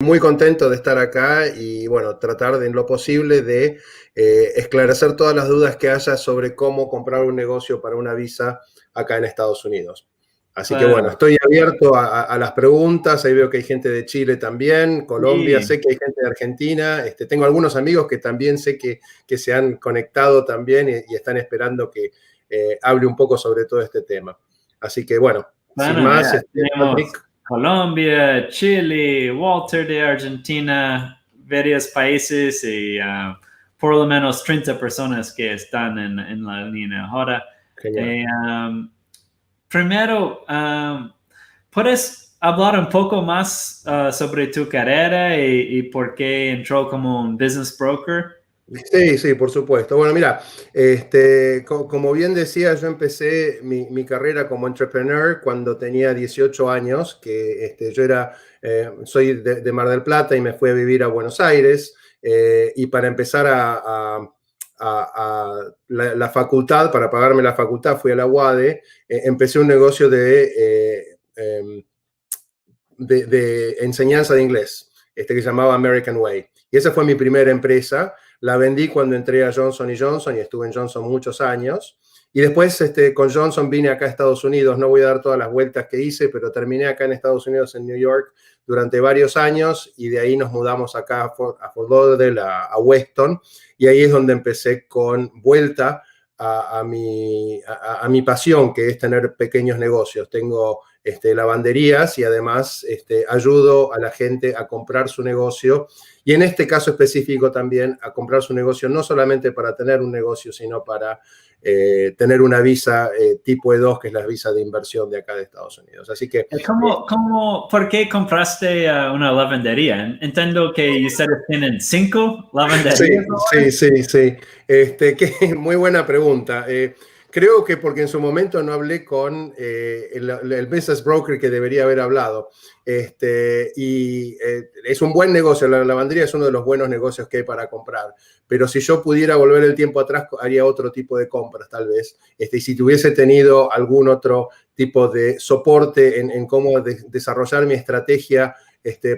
Muy contento de estar acá y bueno, tratar de en lo posible de esclarecer todas las dudas que haya sobre cómo comprar un negocio para una visa acá en Estados Unidos. Así que bueno, Claro, estoy abierto a las preguntas. Ahí veo que hay gente de Chile también, Colombia, sí, sé que hay gente de Argentina. Tengo algunos amigos que también sé que se han conectado también y están esperando que hable un poco sobre todo este tema. Así que bueno, sin bueno, más, tenemos Patrick. Colombia, Chile, Walter de Argentina, varios países y por lo menos 30 personas que están en la línea ahora. Genial. Eh, Primero, ¿puedes hablar un poco más sobre tu carrera y por qué entró como un business broker? Sí, sí, por supuesto. Bueno, mira, como bien decía, yo empecé mi carrera como entrepreneur cuando tenía 18 años, que yo soy de Mar del Plata y me fui a vivir a Buenos Aires. Y para empezar la facultad, para pagarme la facultad, fui a la UADE. Empecé un negocio de enseñanza de inglés, que se llamaba American Way. Y esa fue mi primera empresa. La vendí cuando entré a Johnson Johnson y estuve en Johnson muchos años. Y después con Johnson vine acá a Estados Unidos. No voy a dar todas las vueltas que hice, pero terminé acá en Estados Unidos, en New York, durante varios años. Y de ahí nos mudamos acá a Fort Lauderdale, a Weston. Y ahí es donde empecé con vuelta a mi pasión, que es tener pequeños negocios. Tengo lavanderías y además ayudo a la gente a comprar su negocio y en este caso específico también a comprar su negocio no solamente para tener un negocio, sino para tener una visa tipo E2, que es la visa de inversión de acá de Estados Unidos. Así que ¿Por qué compraste una lavandería? Entiendo que ustedes tienen 5 sí, lavanderías. sí, sí, sí. Muy buena pregunta. Creo que porque en su momento no hablé con el business broker que debería haber hablado. Es un buen negocio, la lavandería es uno de los buenos negocios que hay para comprar. Pero si yo pudiera volver el tiempo atrás, haría otro tipo de compras, tal vez. Y si tuviese tenido algún otro tipo de soporte en cómo desarrollar mi estrategia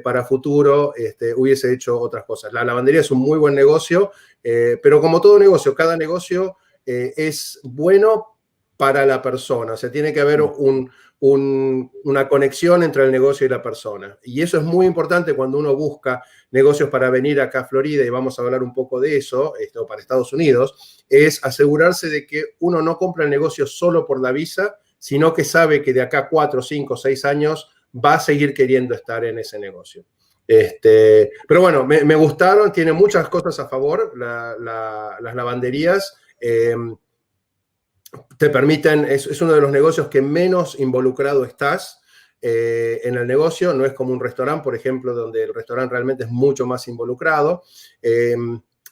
para futuro, hubiese hecho otras cosas. La lavandería es un muy buen negocio, pero como todo negocio, cada negocio es bueno para la persona. O sea, tiene que haber una conexión entre el negocio y la persona. Y eso es muy importante cuando uno busca negocios para venir acá a Florida, y vamos a hablar un poco de eso, o para Estados Unidos, es asegurarse de que uno no compra el negocio solo por la visa, sino que sabe que de acá 4, 5, 6 años va a seguir queriendo estar en ese negocio. Pero bueno, me gustaron, tiene muchas cosas a favor, las lavanderías. Te permiten, es uno de los negocios que menos involucrado estás en el negocio. No es como un restaurante, por ejemplo, donde el restaurante realmente es mucho más involucrado.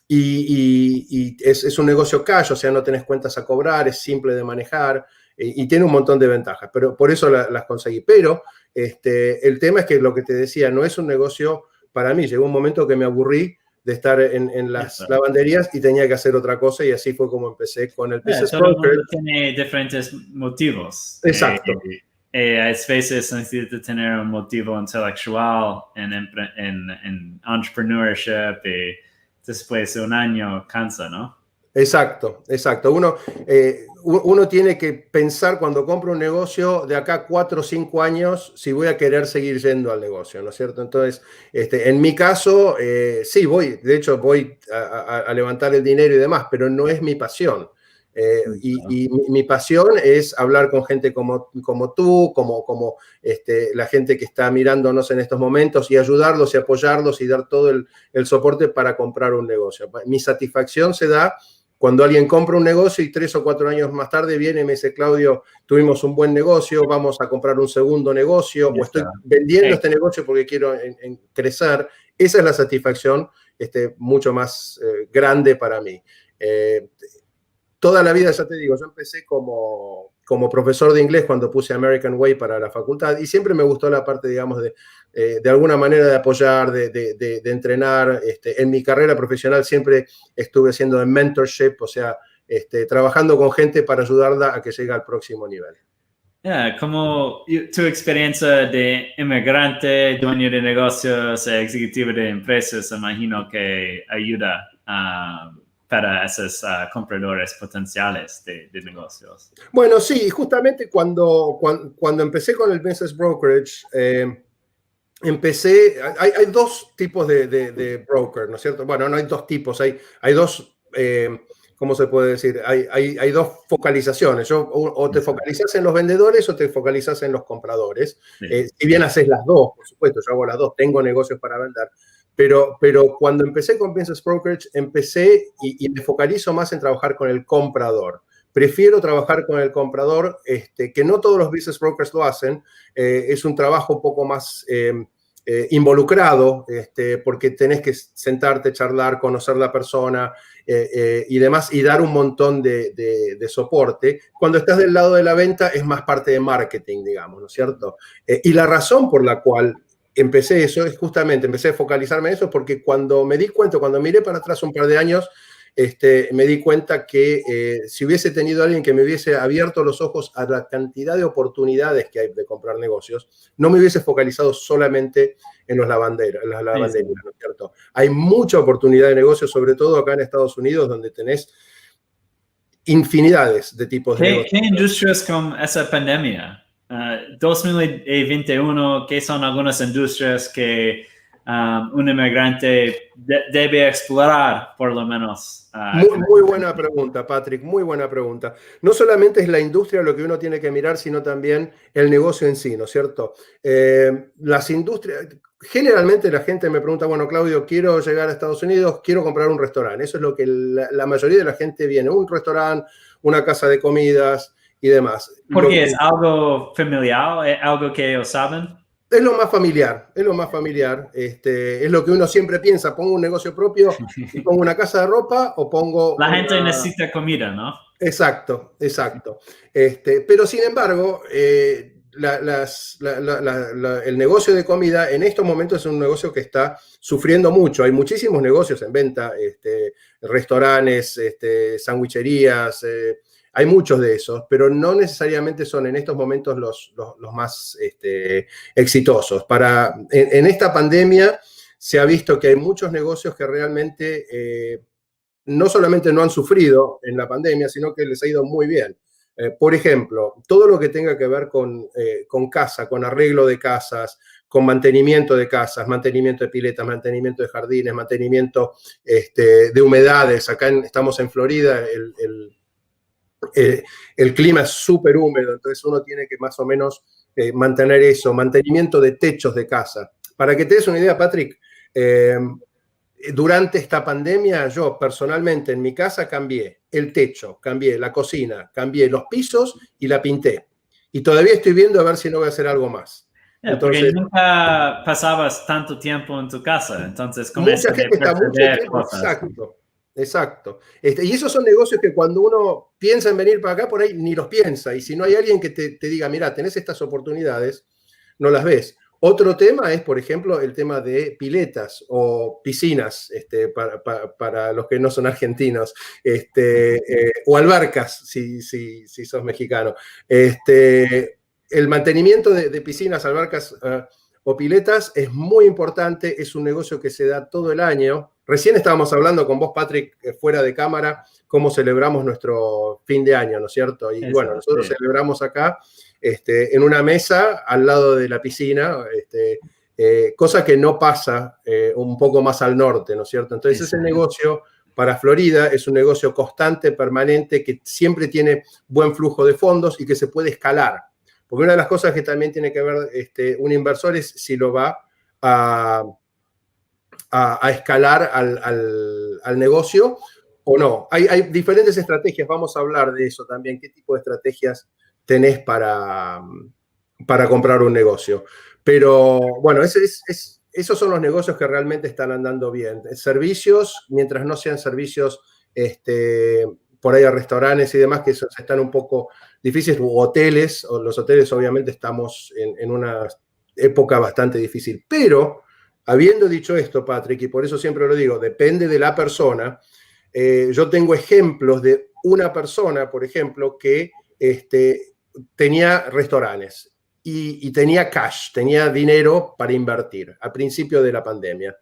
Y es un negocio cash, o sea, no tenés cuentas a cobrar, es simple de manejar y tiene un montón de ventajas, pero por eso las conseguí. Pero el tema es que lo que te decía, no es un negocio para mí. Llegó un momento que me aburrí de estar en las lavanderías y tenía que hacer otra cosa, y así fue como empecé con el business Todo el broker. mundo tiene diferentes motivos. Exacto, A veces necesita tener un motivo intelectual en entrepreneurship y después de un año cansa, ¿no? exacto, exacto. Uno tiene que pensar cuando compra un negocio de acá 4 o 5 años si voy a querer seguir yendo al negocio, ¿no es cierto? Entonces, en mi caso, sí, de hecho voy a levantar el dinero y demás, pero no es mi pasión. Y mi pasión es hablar con gente como tú, como la gente que está mirándonos en estos momentos, y ayudarlos y apoyarlos y dar todo el soporte para comprar un negocio. Mi satisfacción se da cuando alguien compra un negocio y 3 o 4 años más tarde viene y me dice: Claudio, tuvimos un buen negocio, vamos a comprar un segundo negocio, o estoy vendiendo este negocio porque quiero crecer. Esa es la satisfacción mucho más grande para mí. Toda la vida, ya te digo, yo empecé como profesor de inglés cuando puse American Way para la facultad, y siempre me gustó la parte, digamos, de alguna manera de apoyar, de entrenar. En mi carrera profesional siempre estuve haciendo de mentorship, o sea, trabajando con gente para ayudarla a que llegue al próximo nivel. Como tu experiencia de inmigrante, dueño de negocios, ejecutivo de empresas, imagino que ayuda para esos compradores potenciales de negocios. Bueno, sí, justamente cuando empecé con el Business Brokerage, hay dos tipos de broker, ¿no es cierto? Bueno, no hay dos tipos, hay dos, ¿cómo se puede decir? Hay dos focalizaciones. O te focalizas en los vendedores o te focalizas en los compradores. Sí. Si bien haces las dos, por supuesto, yo hago las dos, tengo negocios para vender. Pero cuando empecé con Business Brokerage, empecé y me focalizo más en trabajar con el comprador. Prefiero trabajar con el comprador, que no todos los business brokers lo hacen. Es un trabajo un poco más involucrado, porque tenés que sentarte, charlar, conocer la persona y demás, y dar un montón de soporte. Cuando estás del lado de la venta es más parte de marketing, digamos, ¿no es cierto? Y la razón por la cual empecé eso es justamente, empecé a focalizarme en eso, porque cuando me di cuenta, cuando miré para atrás un par de años, me di cuenta que si hubiese tenido alguien que me hubiese abierto los ojos a la cantidad de oportunidades que hay de comprar negocios, no me hubiese focalizado solamente en los lavanderos, en las lavanderías, Sí. ¿no es cierto? Hay mucha oportunidad de negocio, sobre todo acá en Estados Unidos, donde tenés infinidades de tipos de negocios. ¿Qué industrias con esa pandemia? 2021, ¿qué son algunas industrias que un inmigrante debe explorar, por lo menos? Muy buena pregunta, Patrick, muy buena pregunta. No solamente es la industria lo que uno tiene que mirar, sino también el negocio en sí, ¿no es cierto? Las industrias, generalmente la gente me pregunta, bueno, Claudio, quiero llegar a Estados Unidos, quiero comprar un restaurante. Eso es lo que la mayoría de la gente viene, un restaurante, una casa de comidas y demás. Porque es algo familiar, es algo que ellos saben. Es lo más familiar, es lo más familiar. Es lo que uno siempre piensa, pongo un negocio propio y pongo una casa de ropa o pongo La gente necesita comida, ¿no? Exacto, exacto. Pero sin embargo, el negocio de comida en estos momentos es un negocio que está sufriendo mucho. Hay muchísimos negocios en venta, restaurantes, sandwicherías, hay muchos de esos, pero no necesariamente son en estos momentos los más exitosos. En esta pandemia se ha visto que hay muchos negocios que realmente no solamente no han sufrido en la pandemia, sino que les ha ido muy bien. Por ejemplo, todo lo que tenga que ver con casa, con arreglo de casas, con mantenimiento de casas, mantenimiento de piletas, mantenimiento de jardines, mantenimiento de humedades. Acá estamos en Florida, el clima es súper húmedo, entonces uno tiene que más o menos mantener eso, mantenimiento de techos de casa. Para que te des una idea, Patrick, durante esta pandemia, yo personalmente en mi casa cambié el techo, cambié la cocina, cambié los pisos y la pinté. Y todavía estoy viendo a ver si no voy a hacer algo más. Porque Entonces, nunca pasabas tanto tiempo en tu casa, entonces mucha comienzas gente a está mucho percibir tiempo, cosas. exacto, exacto. Y esos son negocios que cuando uno piensa en venir para acá, por ahí ni los piensa. Y si no hay alguien que te diga, mira, tenés estas oportunidades, no las ves. Otro tema es, por ejemplo, el tema de piletas o piscinas, para los que no son argentinos, o albercas, si sos mexicano. El mantenimiento de piscinas, albercas o piletas es muy importante, es un negocio que se da todo el año. Recién estábamos hablando con vos, Patrick, fuera de cámara, cómo celebramos nuestro fin de año, ¿no es cierto? Y bueno, nosotros celebramos acá en una mesa al lado de la piscina, cosa que no pasa un poco más al norte, ¿no es cierto? Entonces ese negocio para Florida es un negocio constante, permanente, que siempre tiene buen flujo de fondos y que se puede escalar. Porque una de las cosas que también tiene que ver un inversor es si lo va a escalar al negocio o no. Hay diferentes estrategias, vamos a hablar de eso también, qué tipo de estrategias tenés para comprar un negocio. Pero bueno, esos son los negocios que realmente están andando bien. Servicios, mientras no sean servicios por ahí a restaurantes y demás, que están un poco difíciles, o hoteles, o los hoteles obviamente estamos en una época bastante difícil. Pero, habiendo dicho esto, Patrick, y por eso siempre lo digo, depende de la persona, yo tengo ejemplos de una persona, por ejemplo, que tenía restaurantes y tenía cash, tenía dinero para invertir al principio de la pandemia.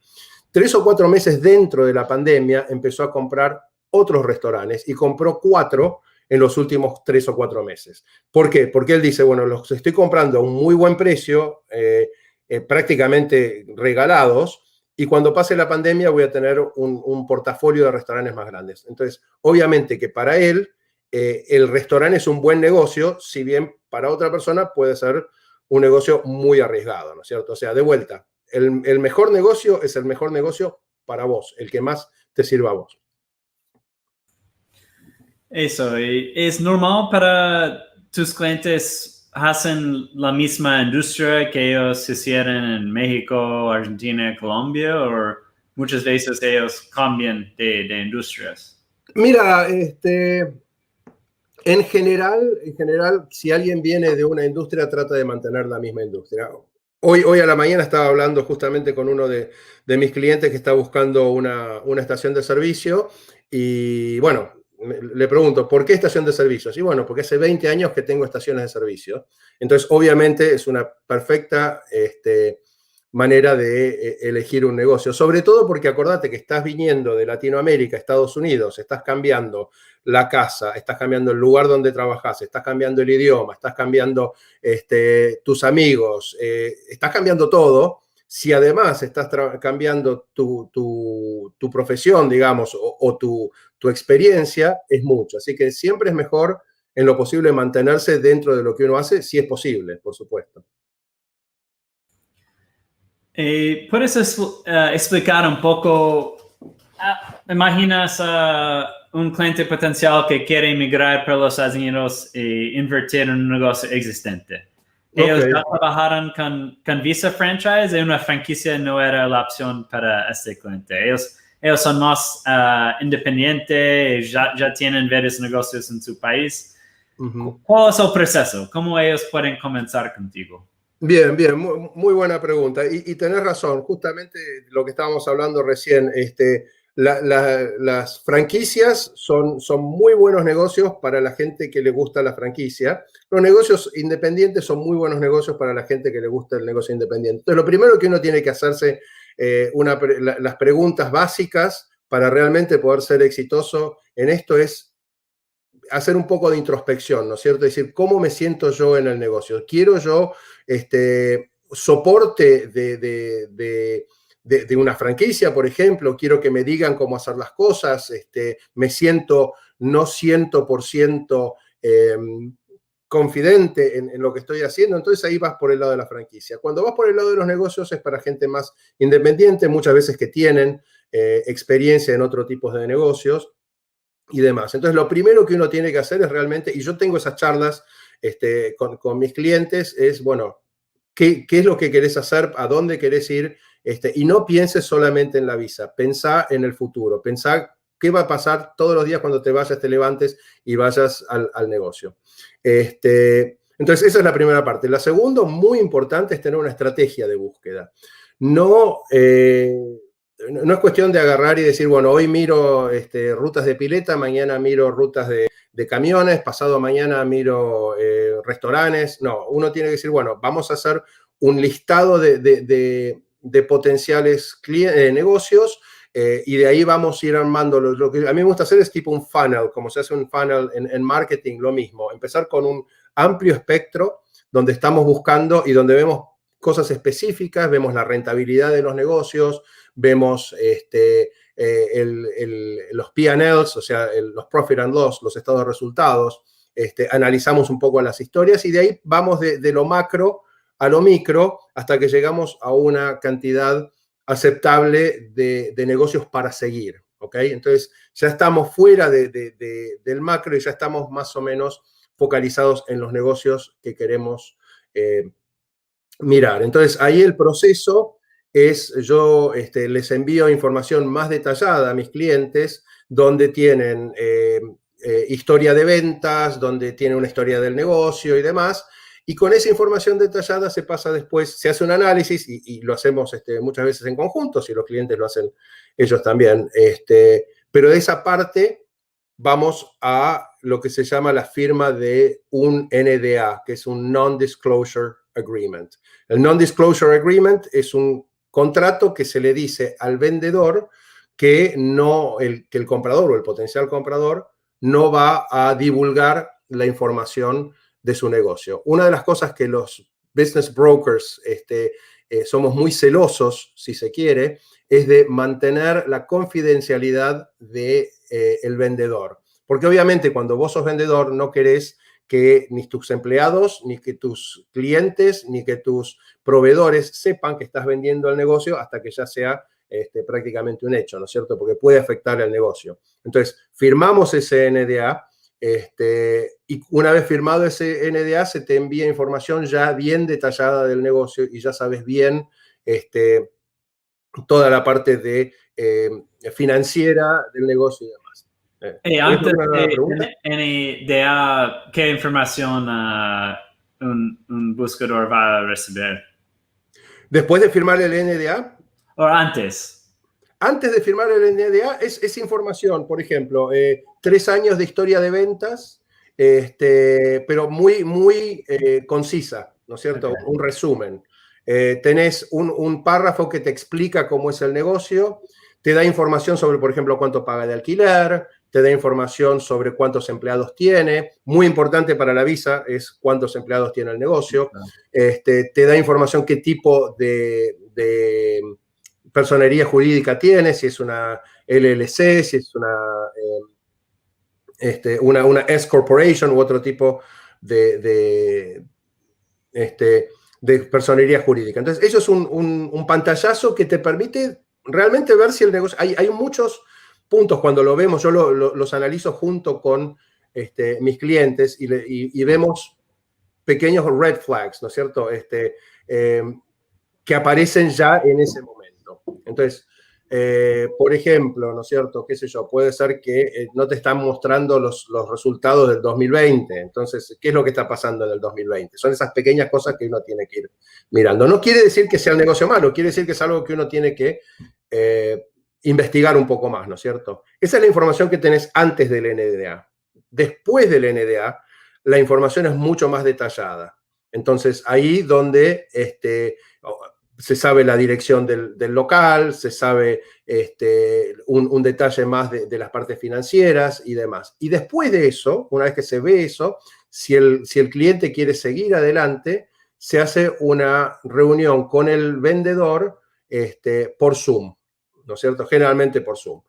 3 o 4 meses dentro de la pandemia empezó a comprar otros restaurantes y compró 4 en los últimos 3 o 4 meses. ¿Por qué? Porque él dice, bueno, los estoy comprando a un muy buen precio, prácticamente regalados, y cuando pase la pandemia voy a tener un portafolio de restaurantes más grandes. Entonces, obviamente que para él el restaurante es un buen negocio, si bien para otra persona puede ser un negocio muy arriesgado, ¿no es cierto? O sea, de vuelta, el mejor negocio es el mejor negocio para vos, el que más te sirva a vos. Eso, y ¿es normal para tus clientes hacen la misma industria que ellos hicieron en México, Argentina, Colombia, o muchas veces ellos cambian de industrias? Mira, en general, si alguien viene de una industria, trata de mantener la misma industria. Hoy a la mañana estaba hablando justamente con uno de mis clientes que está buscando una estación de servicio y bueno, le pregunto, ¿por qué estación de servicios? Y bueno, porque hace 20 años que tengo estaciones de servicio. Entonces, obviamente es una perfecta manera de elegir un negocio. Sobre todo porque acordate que estás viniendo de Latinoamérica, Estados Unidos, estás cambiando la casa, estás cambiando el lugar donde trabajas, estás cambiando el idioma, estás cambiando tus amigos, estás cambiando todo. Si además estás cambiando tu profesión, digamos, o tu experiencia, es mucho. Así que siempre es mejor, en lo posible, mantenerse dentro de lo que uno hace, si es posible, por supuesto. ¿Puedes explicar un poco? ¿Imaginas un cliente potencial que quiere emigrar para los Estados Unidos e invertir en un negocio existente? Ellos ya trabajaron con Visa Franchise y una franquicia no era la opción para este cliente. Ellos son más independientes, ya tienen varios negocios en su país. ¿Cuál es el proceso? ¿Cómo ellos pueden comenzar contigo? Bien, muy buena pregunta. Y tenés razón, justamente lo que estábamos hablando recién, las franquicias son muy buenos negocios para la gente que le gusta la franquicia. Los negocios independientes son muy buenos negocios para la gente que le gusta el negocio independiente. Entonces, lo primero que uno tiene que hacerse, las preguntas básicas para realmente poder ser exitoso en esto es hacer un poco de introspección, ¿no es cierto? Es decir, ¿cómo me siento yo en el negocio? ¿Quiero yo soporte de una franquicia, por ejemplo? ¿Quiero que me digan cómo hacer las cosas? ¿Me siento no 100% confidente en lo que estoy haciendo? Entonces ahí vas por el lado de la franquicia. Cuando vas por el lado de los negocios es para gente más independiente, muchas veces que tienen experiencia en otro tipo de negocios y demás. Entonces, lo primero que uno tiene que hacer es realmente, y yo tengo esas charlas con mis clientes, es, bueno, ¿qué es lo que querés hacer? ¿A dónde querés ir? Y no pienses solamente en la visa, pensá en el futuro, pensá qué va a pasar todos los días cuando te vayas, te levantes y vayas al negocio. Entonces, esa es la primera parte. La segunda, muy importante, es tener una estrategia de búsqueda. No es cuestión de agarrar y decir, bueno, hoy miro rutas de pileta, mañana miro rutas de camiones, pasado mañana miro restaurantes. No, uno tiene que decir, bueno, vamos a hacer un listado de potenciales negocios y de ahí vamos a ir armando. Lo que a mí me gusta hacer es tipo un funnel, como se hace un funnel en marketing, lo mismo. Empezar con un amplio espectro donde estamos buscando y donde vemos cosas específicas, vemos la rentabilidad de los negocios, vemos los P&Ls, o sea, los Profit and Loss, los estados de resultados, analizamos un poco las historias y de ahí vamos de lo macro a lo micro hasta que llegamos a una cantidad aceptable de negocios para seguir, ¿ok? Entonces, ya estamos fuera del macro y ya estamos más o menos focalizados en los negocios que queremos mirar. Entonces, ahí el proceso es, yo les envío información más detallada a mis clientes, donde tienen historia de ventas, donde tienen una historia del negocio y demás, y con esa información detallada se pasa después, se hace un análisis, y lo hacemos muchas veces en conjunto, si los clientes lo hacen ellos también, pero de esa parte vamos a lo que se llama la firma de un NDA, que es un Non-Disclosure Agreement. El Non-Disclosure Agreement es un contrato que se le dice al vendedor que el comprador o el potencial comprador no va a divulgar la información de su negocio. Una de las cosas que los business brokers somos muy celosos, si se quiere, es de mantener la confidencialidad del vendedor. Porque obviamente cuando vos sos vendedor no querés que ni tus empleados, ni que tus clientes, ni que tus proveedores sepan que estás vendiendo el negocio hasta que ya sea prácticamente un hecho, ¿no es cierto? Porque puede afectar el negocio. Entonces, firmamos ese NDA y una vez firmado ese NDA se te envía información ya bien detallada del negocio y ya sabes bien toda la parte de financiera del negocio y demás. Antes de NDA, ¿qué información un buscador va a recibir? Después de firmar el NDA. ¿O antes? Antes de firmar el NDA es información, por ejemplo, 3 años de historia de ventas, pero muy, muy concisa, ¿no es cierto? Okay. Un resumen. Tenés un párrafo que te explica cómo es el negocio, te da información sobre, por ejemplo, cuánto paga de alquiler, te da información sobre cuántos empleados tiene. Muy importante para la visa es cuántos empleados tiene el negocio. Te da información qué tipo de personería jurídica tiene, si es una LLC, si es una S Corporation u otro tipo de personería jurídica. Entonces, eso es un pantallazo que te permite realmente ver si el negocio... Hay muchos puntos cuando lo vemos, yo los analizo junto con mis clientes y vemos pequeños red flags, ¿no es cierto? Que aparecen ya en ese momento. Entonces, por ejemplo, ¿no es cierto? ¿Qué sé yo? Puede ser que no te están mostrando los resultados del 2020. Entonces, ¿qué es lo que está pasando en el 2020? Son esas pequeñas cosas que uno tiene que ir mirando. No quiere decir que sea el negocio malo, quiere decir que es algo que uno tiene que investigar un poco más, ¿no es cierto? Esa es la información que tenés antes del NDA. Después del NDA, la información es mucho más detallada. Entonces, ahí donde se sabe la dirección del local, se sabe un detalle más de las partes financieras y demás. Y después de eso, una vez que se ve eso, si el cliente quiere seguir adelante, se hace una reunión con el vendedor por Zoom, ¿no es cierto? Generalmente por Zoom,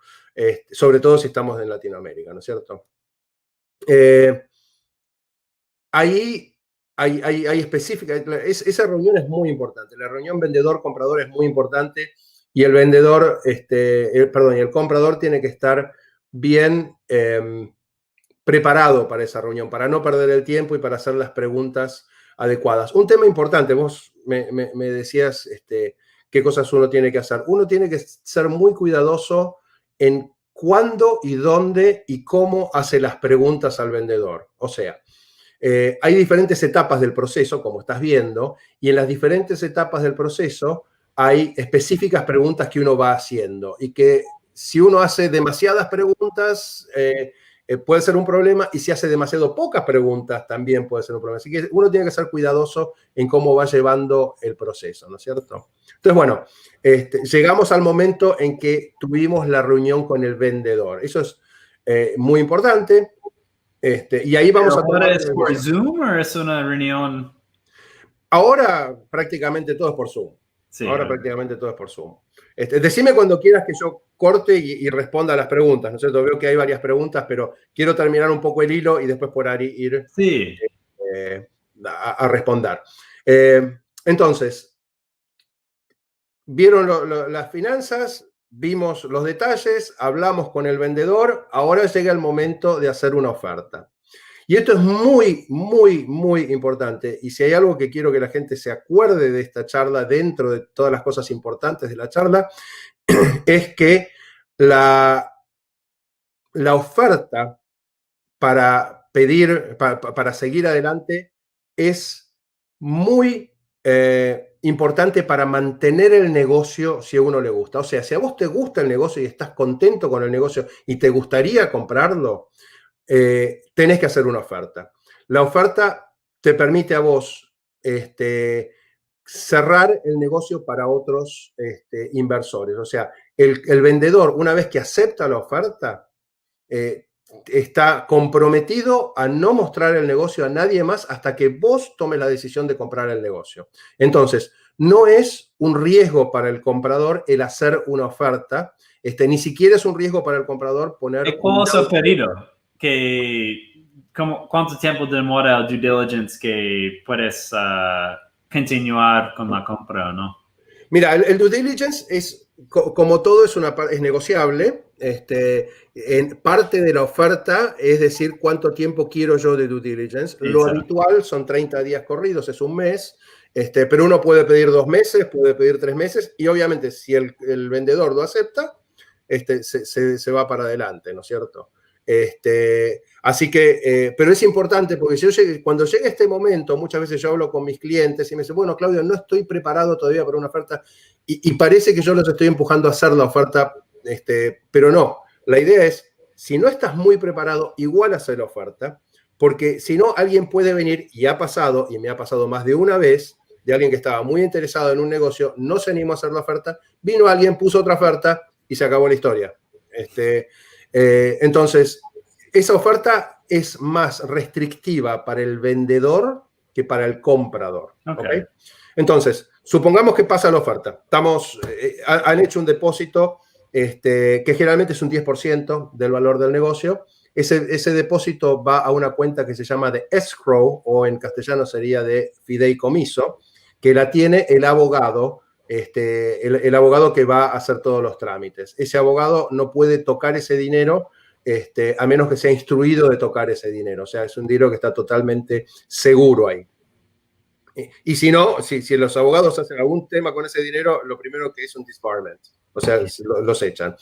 sobre todo si estamos en Latinoamérica, ¿no es cierto? Ahí hay específica, esa reunión es muy importante, la reunión vendedor-comprador es muy importante y el vendedor, el comprador tiene que estar bien preparado para esa reunión, para no perder el tiempo y para hacer las preguntas adecuadas. Un tema importante, vos me decías qué cosas uno tiene que hacer. Uno tiene que ser muy cuidadoso en cuándo y dónde y cómo hace las preguntas al vendedor. O sea, hay diferentes etapas del proceso, como estás viendo, y en las diferentes etapas del proceso hay específicas preguntas que uno va haciendo y que si uno hace demasiadas preguntas puede ser un problema y si hace demasiado pocas preguntas también puede ser un problema. Así que uno tiene que ser cuidadoso en cómo va llevando el proceso, ¿no es cierto? Entonces, bueno, llegamos al momento en que tuvimos la reunión con el vendedor. Eso es muy importante. Y ahí vamos a tomar... ¿Es por Zoom o es una reunión? Ahora prácticamente todo es por Zoom. Sí, ahora prácticamente todo es por Zoom. Decime cuando quieras que yo corte y responda a las preguntas, ¿no es cierto? Veo que hay varias preguntas, pero quiero terminar un poco el hilo y después por ahí ir a responder. Entonces, vieron las finanzas, vimos los detalles, hablamos con el vendedor, ahora llega el momento de hacer una oferta. Y esto es muy, muy, muy importante. Y si hay algo que quiero que la gente se acuerde de esta charla, dentro de todas las cosas importantes de la charla, es que la oferta para seguir adelante es muy importante para mantener el negocio si a uno le gusta. O sea, si a vos te gusta el negocio y estás contento con el negocio y te gustaría comprarlo, tenés que hacer una oferta. La oferta te permite a vos cerrar el negocio para otros inversores. O sea, el vendedor, una vez que acepta la oferta, está comprometido a no mostrar el negocio a nadie más hasta que vos tomes la decisión de comprar el negocio. Entonces, no es un riesgo para el comprador el hacer una oferta, ni siquiera es un riesgo para el comprador poner... ¿Cuál es el periodo? ¿Cuánto tiempo demora el due diligence que puedes continuar con la compra o no? Mira, el due diligence es, como todo, es negociable. En parte de la oferta es decir cuánto tiempo quiero yo de due diligence. Lo habitual son 30 días corridos, es un mes, pero uno puede pedir 2 meses, puede pedir 3 meses, y obviamente si el vendedor lo acepta, se va para adelante, ¿no es cierto? Así que, pero es importante porque cuando llega este momento, muchas veces yo hablo con mis clientes y me dicen, bueno, Claudio, no estoy preparado todavía para una oferta, y parece que yo los estoy empujando a hacer la oferta, pero no. La idea es, si no estás muy preparado, igual hacer la oferta, porque si no, alguien puede venir, y ha pasado, y me ha pasado más de una vez, de alguien que estaba muy interesado en un negocio, no se animó a hacer la oferta, vino alguien, puso otra oferta y se acabó la historia. Entonces, esa oferta es más restrictiva para el vendedor que para el comprador. ¿Okay? Entonces, supongamos que pasa la oferta. Han hecho un depósito que generalmente es un 10% del valor del negocio. Ese depósito va a una cuenta que se llama de escrow, o en castellano sería de fideicomiso, que la tiene el abogado, el abogado que va a hacer todos los trámites. Ese abogado no puede tocar ese dinero a menos que sea instruido de tocar ese dinero. O sea, es un dinero que está totalmente seguro ahí. Y si no, si los abogados hacen algún tema con ese dinero, lo primero que es un disbarment. O sea, los echan.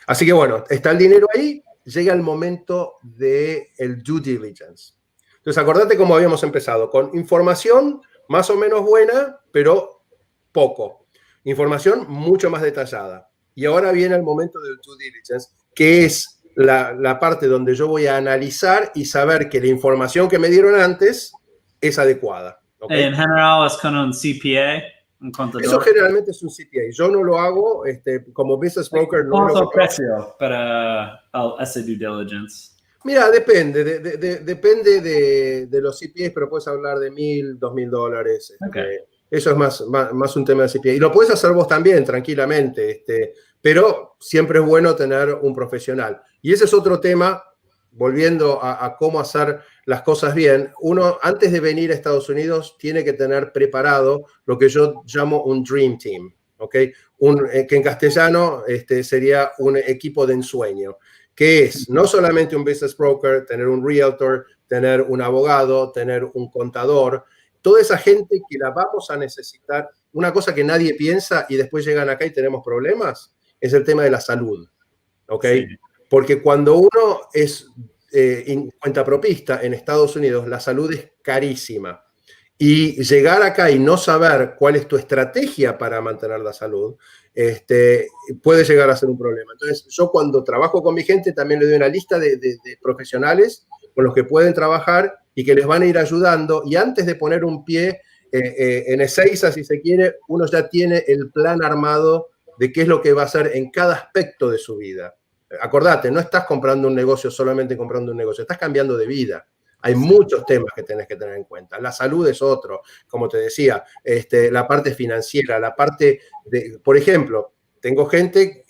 Así que bueno, está el dinero ahí, llega el momento del due diligence. Entonces, acordate cómo habíamos empezado, con información más o menos buena, pero poco. Información mucho más detallada. Y ahora viene el momento del due diligence, que es la parte donde yo voy a analizar y saber que la información que me dieron antes es adecuada. ¿Okay? En general es con un CPA, un contador. Eso generalmente es un CPA. Yo no lo hago como business broker. ¿Cuánto es el precio para ese due diligence? Mira, depende de los CPAs, pero puedes hablar de $1,000, $2,000. Okay. Eso es más un tema de CPA. Y lo puedes hacer vos también, tranquilamente. Pero siempre es bueno tener un profesional. Y ese es otro tema, volviendo a cómo hacer las cosas bien. Uno, antes de venir a Estados Unidos, tiene que tener preparado lo que yo llamo un Dream Team, ¿okay? Que en castellano sería un equipo de ensueño, que es no solamente un business broker, tener un realtor, tener un abogado, tener un contador, toda esa gente que la vamos a necesitar. Una cosa que nadie piensa y después llegan acá y tenemos problemas, es el tema de la salud, ¿ok? Sí. Porque cuando uno es cuentapropista en Estados Unidos, la salud es carísima. Y llegar acá y no saber cuál es tu estrategia para mantener la salud, puede llegar a ser un problema. Entonces, yo cuando trabajo con mi gente también le doy una lista de profesionales con los que pueden trabajar y que les van a ir ayudando. Y antes de poner un pie en Ezeiza, si se quiere, uno ya tiene el plan armado de qué es lo que va a hacer en cada aspecto de su vida. Acordate, no estás comprando un negocio solamente comprando un negocio, estás cambiando de vida. Hay muchos temas que tenés que tener en cuenta. La salud es otro, como te decía, la parte financiera, la parte de, por ejemplo, tengo gente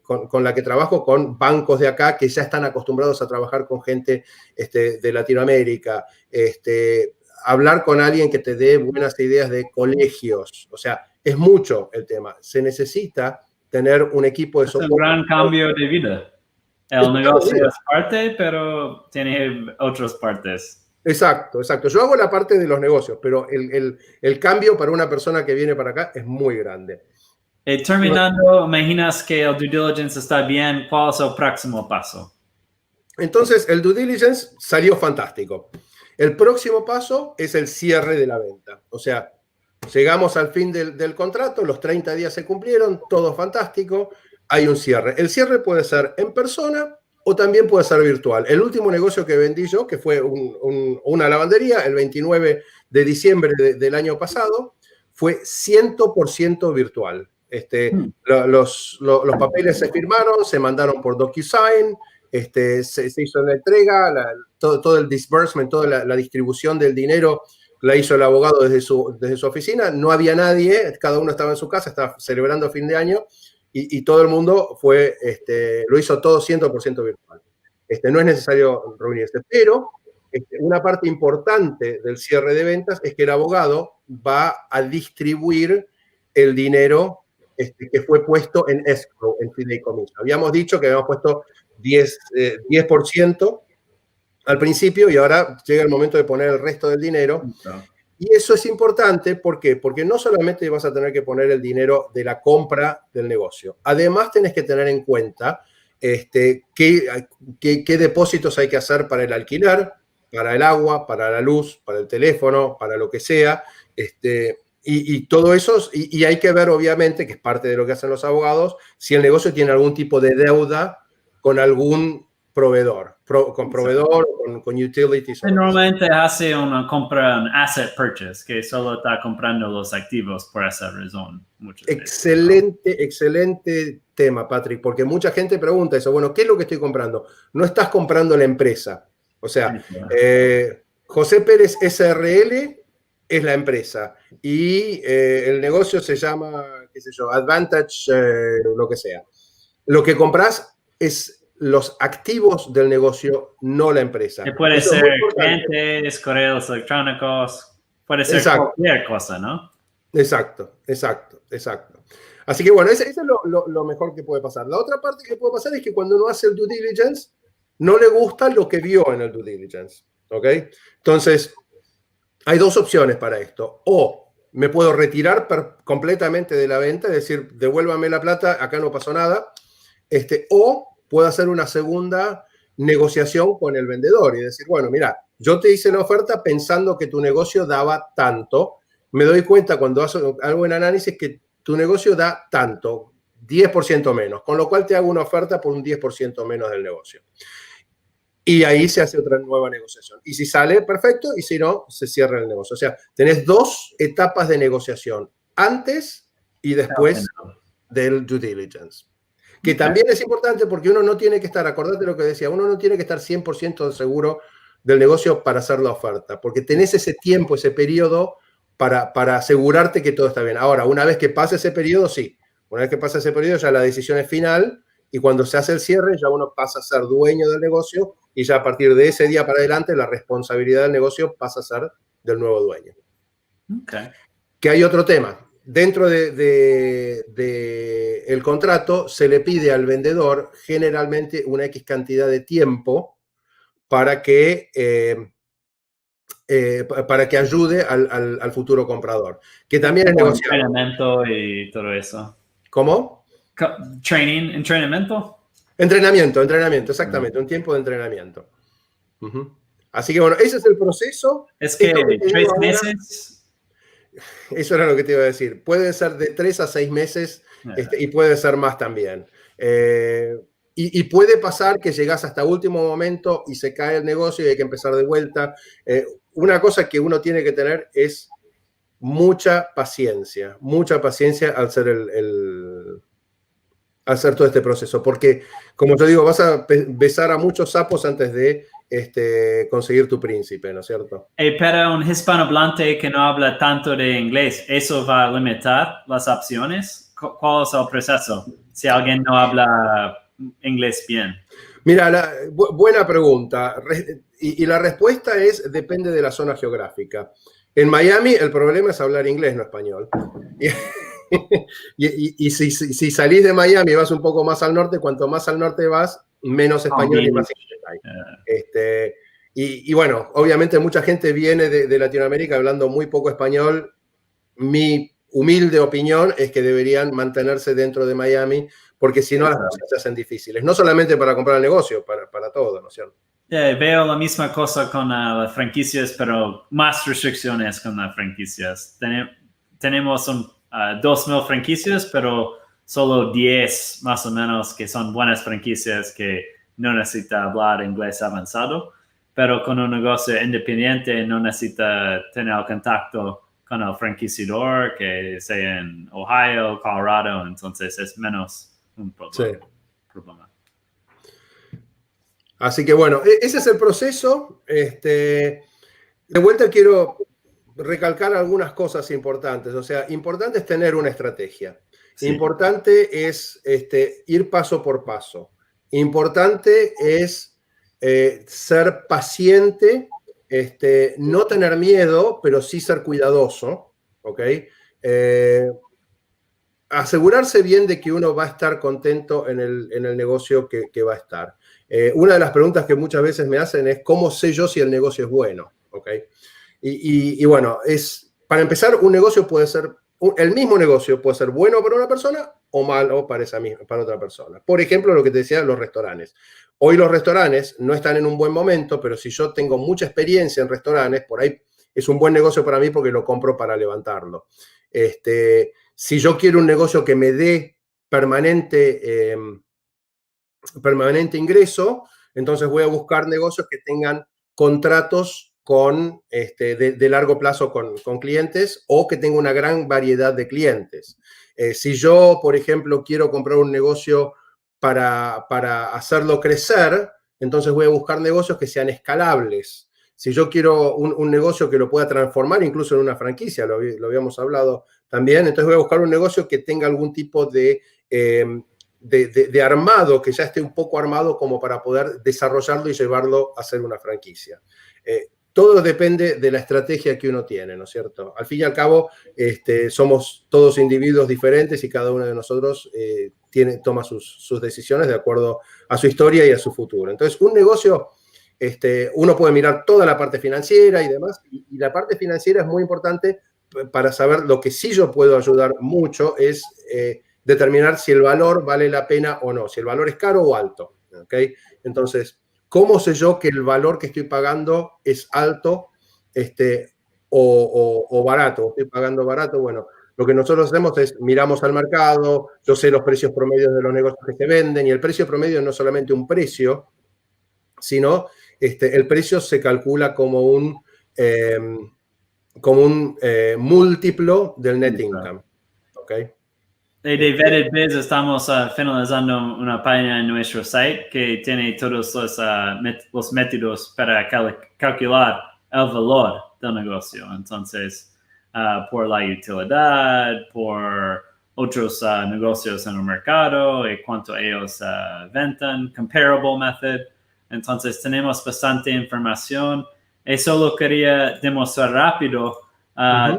con la que trabajo con bancos de acá que ya están acostumbrados a trabajar con gente de Latinoamérica, hablar con alguien que te dé buenas ideas de colegios. O sea, es mucho el tema. Se necesita tener un equipo de soporte. Es un gran cambio de vida. El negocio es parte, pero tiene otras partes. Exacto, exacto. Yo hago la parte de los negocios, pero el cambio para una persona que viene para acá es muy grande. Terminando, imaginas que el due diligence está bien, ¿cuál es el próximo paso? Entonces, el due diligence salió fantástico. El próximo paso es el cierre de la venta. O sea, llegamos al fin del contrato, los 30 días se cumplieron, todo fantástico, hay un cierre. El cierre puede ser en persona o también puede ser virtual. El último negocio que vendí yo, que fue una lavandería, el 29 de diciembre del año pasado, fue 100% virtual. Los papeles se firmaron, se mandaron por DocuSign, se hizo la entrega, todo el disbursement, toda la distribución del dinero la hizo el abogado desde su oficina. No había nadie, cada uno estaba en su casa, estaba celebrando fin de año y todo el mundo lo hizo todo 100% virtual. No es necesario reunirse, pero una parte importante del cierre de ventas es que el abogado va a distribuir el dinero que fue puesto en escrow, en fideicomiso. Habíamos dicho que habíamos puesto 10% al principio y ahora llega el momento de poner el resto del dinero. Y eso es importante, ¿por qué? Porque no solamente vas a tener que poner el dinero de la compra del negocio, además tenés que tener en cuenta qué depósitos hay que hacer para el alquiler, para el agua, para la luz, para el teléfono, para lo que sea, y todo eso, y hay que ver obviamente, que es parte de lo que hacen los abogados, si el negocio tiene algún tipo de deuda con algún proveedor, con proveedor, con utilities. Normalmente hace una compra, un asset purchase, que solo está comprando los activos por esa razón. Excelente tema, Patrick, porque mucha gente pregunta eso, bueno, ¿qué es lo que estoy comprando? No estás comprando la empresa. O sea, José Pérez SRL es la empresa y el negocio se llama, qué sé yo, Advantage, lo que sea. Lo que compras es los activos del negocio, no la empresa. Que puede ser clientes, correos electrónicos, puede ser cualquier cosa, ¿no? Exacto. Así que bueno, eso es lo mejor que puede pasar. La otra parte que puede pasar es que cuando uno hace el due diligence, no le gusta lo que vio en el due diligence, ¿ok? Entonces, hay dos opciones para esto. O me puedo retirar completamente de la venta, es decir, devuélvame la plata, acá no pasó nada, o puedo hacer una segunda negociación con el vendedor y decir, bueno, mira, yo te hice la oferta pensando que tu negocio daba tanto, me doy cuenta cuando hago un análisis que tu negocio da tanto, 10% menos, con lo cual te hago una oferta por un 10% menos del negocio. Y ahí se hace otra nueva negociación. Y si sale, perfecto, y si no, se cierra el negocio. O sea, tenés dos etapas de negociación, antes y después del due diligence. Que también es importante porque uno no tiene que estar, acordate lo que decía, uno no tiene que estar 100% seguro del negocio para hacer la oferta, porque tenés ese tiempo, ese periodo para asegurarte que todo está bien. Ahora, una vez que pase ese periodo, sí. Una vez que pasa ese periodo, ya la decisión es final y cuando se hace el cierre, ya uno pasa a ser dueño del negocio y ya a partir de ese día para adelante, la responsabilidad del negocio pasa a ser del nuevo dueño. Okay. Que hay otro tema. Dentro del contrato se le pide al vendedor generalmente una X cantidad de tiempo para que ayude al futuro comprador, que también es negociable. Entrenamiento y todo eso. ¿Cómo? ¿Entrenamiento? Entrenamiento, exactamente, un tiempo de entrenamiento. Así que bueno, ese es el proceso. Es que 3 meses... Eso era lo que te iba a decir. Puede ser de 3 a 6 meses y puede ser más también. Y puede pasar que llegas hasta último momento y se cae el negocio y hay que empezar de vuelta. Una cosa que uno tiene que tener es mucha paciencia al hacer todo este proceso. Porque, como yo digo, vas a besar a muchos sapos antes de conseguir tu príncipe, ¿no es cierto? Pero un hispanohablante que no habla tanto de inglés, ¿eso va a limitar las opciones? ¿Cuál es el proceso si alguien no habla inglés bien? Mira, buena pregunta. Y la respuesta es, depende de la zona geográfica. En Miami el problema es hablar inglés, no español. Y si salís de Miami y vas un poco más al norte, cuanto más al norte vas, menos español y más inglés hay. Y bueno, obviamente mucha gente viene de Latinoamérica hablando muy poco español. Mi humilde opinión es que deberían mantenerse dentro de Miami, porque si no las cosas se hacen difíciles. No solamente para comprar el negocio, para todo, ¿no es cierto? Veo la misma cosa con las franquicias, pero más restricciones con las franquicias. Tenemos 2,000 franquicias, pero solo 10 más o menos que son buenas franquicias que no necesita hablar inglés avanzado, pero con un negocio independiente no necesita tener contacto con el franquiciador que sea en Ohio, Colorado, entonces es menos un problema. Sí. Así que bueno, ese es el proceso. De vuelta quiero recalcar algunas cosas importantes. O sea, importante es tener una estrategia. Sí. Importante es ir paso por paso. Importante es ser paciente, no tener miedo, pero sí ser cuidadoso, ¿ok? Asegurarse bien de que uno va a estar contento en el negocio que va a estar. Una de las preguntas que muchas veces me hacen es, ¿cómo sé yo si el negocio es bueno? ¿Ok? Y bueno, para empezar, un negocio puede ser, el mismo negocio puede ser bueno para una persona o malo para otra persona. Por ejemplo, lo que te decía, los restaurantes. Hoy los restaurantes no están en un buen momento, pero si yo tengo mucha experiencia en restaurantes, por ahí es un buen negocio para mí porque lo compro para levantarlo. Si yo quiero un negocio que me dé permanente ingreso, entonces voy a buscar negocios que tengan contratos de largo plazo con clientes o que tenga una gran variedad de clientes. Si yo, por ejemplo, quiero comprar un negocio para hacerlo crecer, entonces voy a buscar negocios que sean escalables. Si yo quiero un negocio que lo pueda transformar incluso en una franquicia, lo habíamos hablado también, entonces voy a buscar un negocio que tenga algún tipo de armado, que ya esté un poco armado como para poder desarrollarlo y llevarlo a ser una franquicia. Todo depende de la estrategia que uno tiene, ¿no es cierto? Al fin y al cabo, somos todos individuos diferentes y cada uno de nosotros toma sus decisiones de acuerdo a su historia y a su futuro. Entonces, un negocio, uno puede mirar toda la parte financiera y demás, y la parte financiera es muy importante para saber lo que sí yo puedo ayudar mucho es determinar si el valor vale la pena o no, si el valor es caro o alto, ¿ok? Entonces, ¿cómo sé yo que el valor que estoy pagando es alto o barato? ¿Estoy pagando barato? Bueno, lo que nosotros hacemos es miramos al mercado, yo sé los precios promedios de los negocios que se venden y el precio promedio no es solamente un precio, sino el precio se calcula como un múltiplo del net income, ¿ok? De Vetted Biz estamos finalizando una página en nuestro site que tiene todos los métodos para calcular el valor del negocio. Entonces, por la utilidad, por otros negocios en el mercado y cuánto ellos vendan, comparable method. Entonces, tenemos bastante información. Y solo quería demostrar rápido.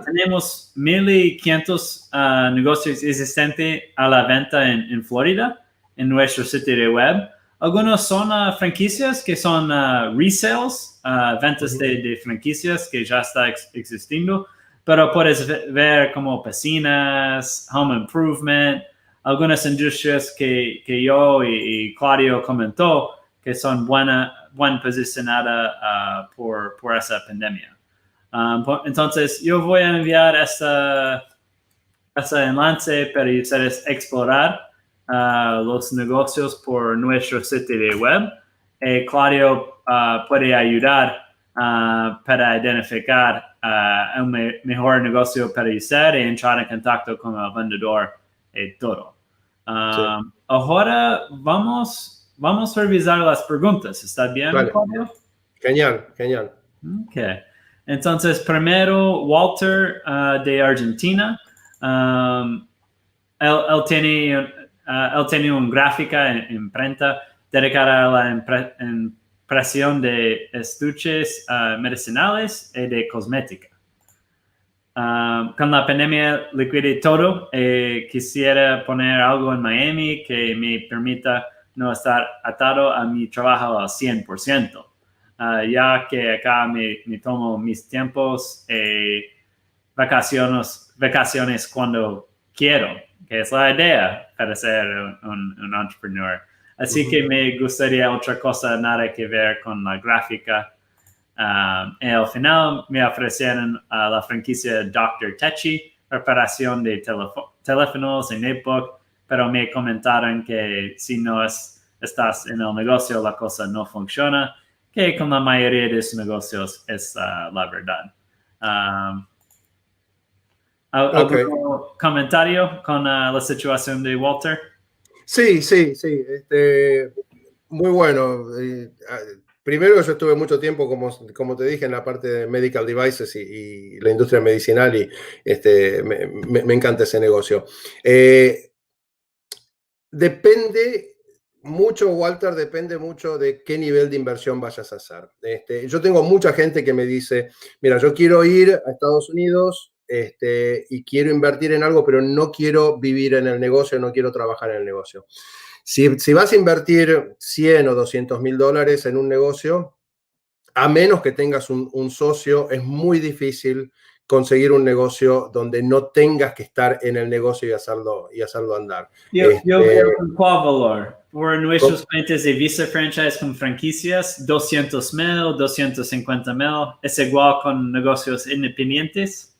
Tenemos 1,500 negocios existentes a la venta en Florida, en nuestro sitio de web. Algunos son franquicias que son resales, ventas de franquicias que ya está existiendo, pero puedes ver como piscinas, home improvement, algunas industrias que yo y Claudio comentó que son buen posicionadas por esa pandemia. Entonces, yo voy a enviar ese enlace para ustedes explorar los negocios por nuestro sitio de web. Claudio puede ayudar para identificar un mejor negocio para usted y entrar en contacto con el vendedor y todo. Sí. Ahora vamos a revisar las preguntas. ¿Está bien, vale. Claudio? Genial. Okay. Entonces, primero, Walter de Argentina. Él tiene una gráfica en imprenta dedicada a la impresión de estuches medicinales y de cosmética. Con la pandemia liquidé todo y quisiera poner algo en Miami que me permita no estar atado a mi trabajo al 100%. Ya que acá me tomo mis tiempos y vacaciones cuando quiero, que es la idea para ser un entrepreneur. Así que me gustaría otra cosa, nada que ver con la gráfica. Y al final me ofrecieron la franquicia Dr. Techi, reparación de teléfonos y netbook, pero me comentaron que si no es estás en el negocio, la cosa no funciona, que con la mayoría de sus negocios es la verdad. Ok. ¿Algún comentario con la situación de Walter? Sí, sí, sí. Muy bueno. Primero, yo estuve mucho tiempo, como te dije, en la parte de medical devices y la industria medicinal y me encanta ese negocio. Depende mucho, Walter, depende mucho de qué nivel de inversión vayas a hacer. Yo tengo mucha gente que me dice, mira, yo quiero ir a Estados Unidos y quiero invertir en algo, pero no quiero vivir en el negocio, no quiero trabajar en el negocio. Si vas a invertir 100 o 200 mil dólares en un negocio, a menos que tengas un socio, es muy difícil conseguir un negocio donde no tengas que estar en el negocio y hacerlo andar. Yo veo con cuál valor. Por nuestros clientes de Visa Franchise con franquicias, 200,000, 250,000, ¿es igual con negocios independientes?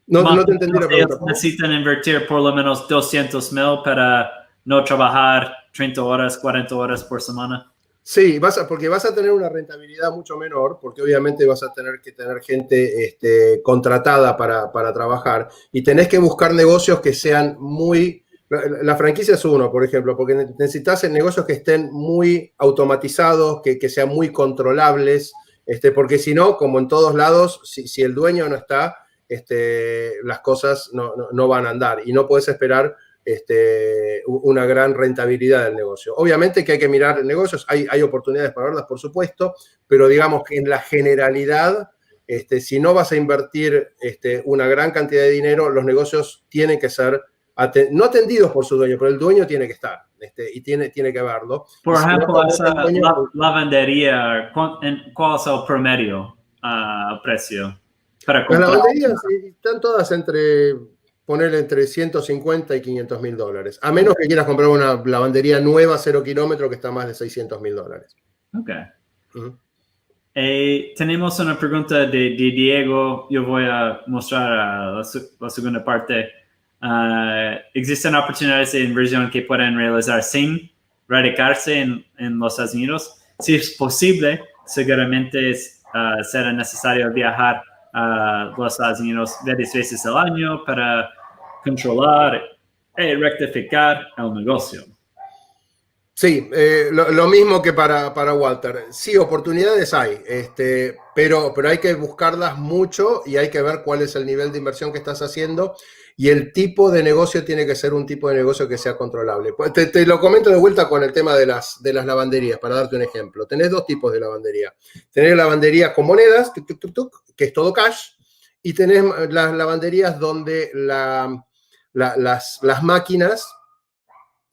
No te entendí la pregunta. Necesitan invertir por lo menos 200,000 para no trabajar 30 horas, 40 horas por semana. Sí, porque vas a tener una rentabilidad mucho menor, porque obviamente vas a tener que tener gente contratada para trabajar y tenés que buscar negocios que sean muy... La franquicia es uno, por ejemplo, porque necesitas negocios que estén muy automatizados, que sean muy controlables, porque si no, como en todos lados, si el dueño no está, las cosas no van a andar y no puedes esperar una gran rentabilidad del negocio. Obviamente que hay que mirar negocios, hay oportunidades para verlas, por supuesto, pero digamos que en la generalidad, si no vas a invertir una gran cantidad de dinero, los negocios tienen que ser no atendidos por su dueño, pero el dueño tiene que estar y tiene que verlo. Por ejemplo, si no, esa lavandería, ¿cuál es el promedio precio para comprar? Las lavanderías están todas ponerle entre 150 y 500 mil dólares. A menos que quieras comprar una lavandería nueva, 0 kilómetros, que está más de 600 mil dólares. Ok. Tenemos una pregunta de Diego. Yo voy a mostrar la segunda parte. ¿Existen oportunidades de inversión que pueden realizar sin radicarse en los Estados Unidos? Si es posible, seguramente será necesario viajar a los Estados Unidos varias veces al año para controlar y rectificar el negocio. Sí, lo mismo que para Walter. Sí, oportunidades hay, pero hay que buscarlas mucho y hay que ver cuál es el nivel de inversión que estás haciendo y el tipo de negocio tiene que ser un tipo de negocio que sea controlable. Te lo comento de vuelta con el tema de las lavanderías, para darte un ejemplo. Tenés dos tipos de lavandería. Tenés lavanderías con monedas, que es todo cash, y tenés las lavanderías donde las máquinas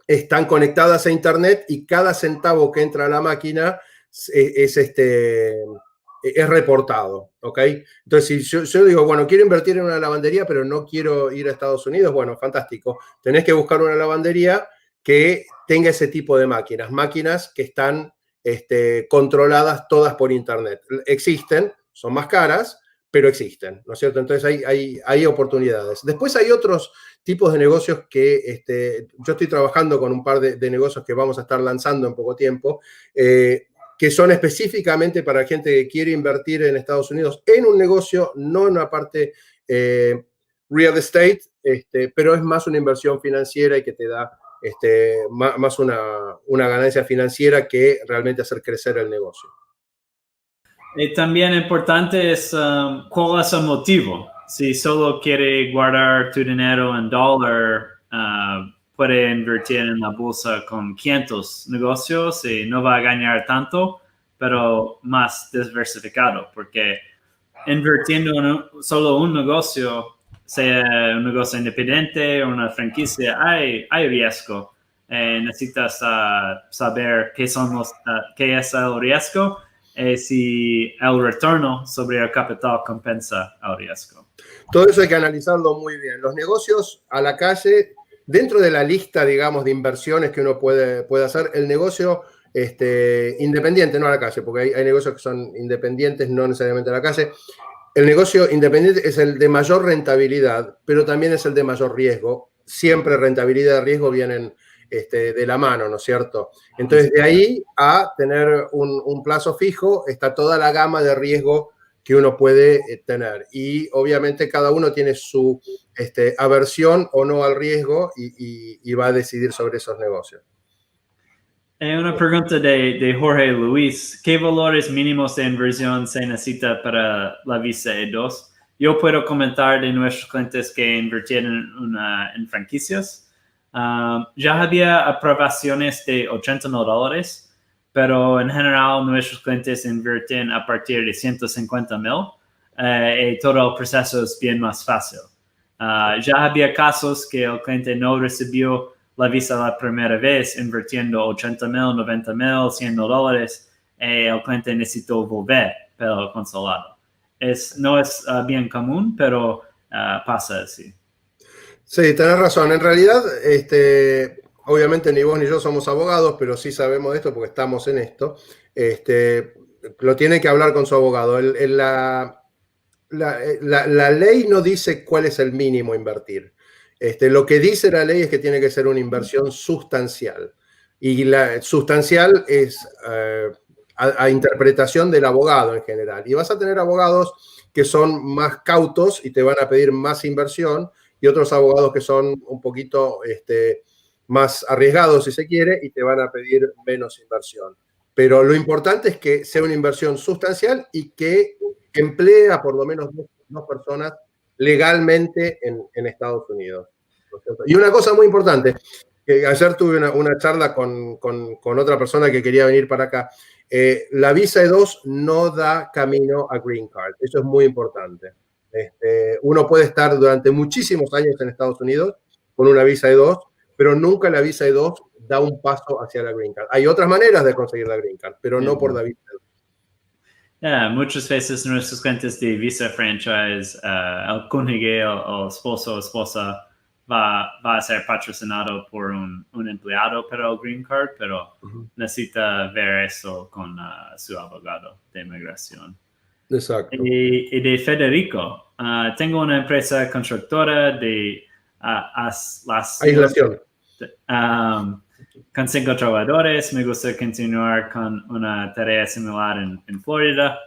están conectadas a internet y cada centavo que entra a la máquina es reportado, ¿ok? Entonces, si yo digo, bueno, quiero invertir en una lavandería, pero no quiero ir a Estados Unidos, bueno, fantástico. Tenés que buscar una lavandería que tenga ese tipo de máquinas que están controladas todas por internet. Existen, son más caras, pero existen, ¿no es cierto? Entonces hay oportunidades. Después hay otros tipos de negocios que yo estoy trabajando con un par de negocios que vamos a estar lanzando en poco tiempo, que son específicamente para gente que quiere invertir en Estados Unidos en un negocio, no en una parte real estate, pero es más una inversión financiera y que te da más una ganancia financiera que realmente hacer crecer el negocio. Y también importante es cuál es el motivo. Si solo quiere guardar tu dinero en dólar, puede invertir en la bolsa con 500 negocios y no va a ganar tanto, pero más diversificado, porque invirtiendo en solo un negocio, sea un negocio independiente o una franquicia, hay riesgo. Necesitas saber qué es el riesgo. Si el retorno sobre el capital compensa el riesgo. Todo eso hay que analizarlo muy bien. Los negocios a la calle, dentro de la lista, digamos, de inversiones que uno puede hacer, el negocio independiente, no a la calle, porque hay negocios que son independientes, no necesariamente a la calle. El negocio independiente es el de mayor rentabilidad, pero también es el de mayor riesgo. Siempre rentabilidad y riesgo vienen de la mano, ¿no es cierto? Entonces, de ahí a tener un plazo fijo, está toda la gama de riesgo que uno puede tener. Y obviamente cada uno tiene su aversión o no al riesgo y va a decidir sobre esos negocios. Una pregunta de Jorge Luis. ¿Qué valores mínimos de inversión se necesita para la visa E2? Yo puedo comentar de nuestros clientes que invirtieron en franquicias. Ya había aprobaciones de $80, pero en general nuestros clientes invierten a partir de 150,000 y todo el proceso es bien más fácil. Ya había casos que el cliente no recibió la visa la primera vez invirtiendo 80,000, 90,000, $100 y el cliente necesitó volver para el consulado. No es bien común, pero pasa así. Sí, tenés razón. En realidad, obviamente ni vos ni yo somos abogados, pero sí sabemos de esto porque estamos en esto. Lo tiene que hablar con su abogado. La ley no dice cuál es el mínimo a invertir. Lo que dice la ley es que tiene que ser una inversión sustancial. Y la sustancial es a interpretación del abogado en general. Y vas a tener abogados que son más cautos y te van a pedir más inversión, y otros abogados que son un poquito más arriesgados, si se quiere, y te van a pedir menos inversión. Pero lo importante es que sea una inversión sustancial y que emplee a por lo menos dos personas legalmente en Estados Unidos. Y una cosa muy importante, que ayer tuve una charla con otra persona que quería venir para acá. La visa E2 no da camino a Green Card. Eso es muy importante. Uno puede estar durante muchísimos años en Estados Unidos con una visa E2, pero nunca la visa E2 da un paso hacia la Green Card. Hay otras maneras de conseguir la Green Card, pero no por la visa E2. Muchas veces nuestros clientes de visa franchise, el cónyuge o esposo o esposa va a ser patrocinado por un empleado para el Green Card, pero necesita ver eso con su abogado de inmigración. Exacto. Y de Federico, tengo una empresa constructora de aislación. Con 5 trabajadores. Me gusta continuar con una tarea similar en Florida.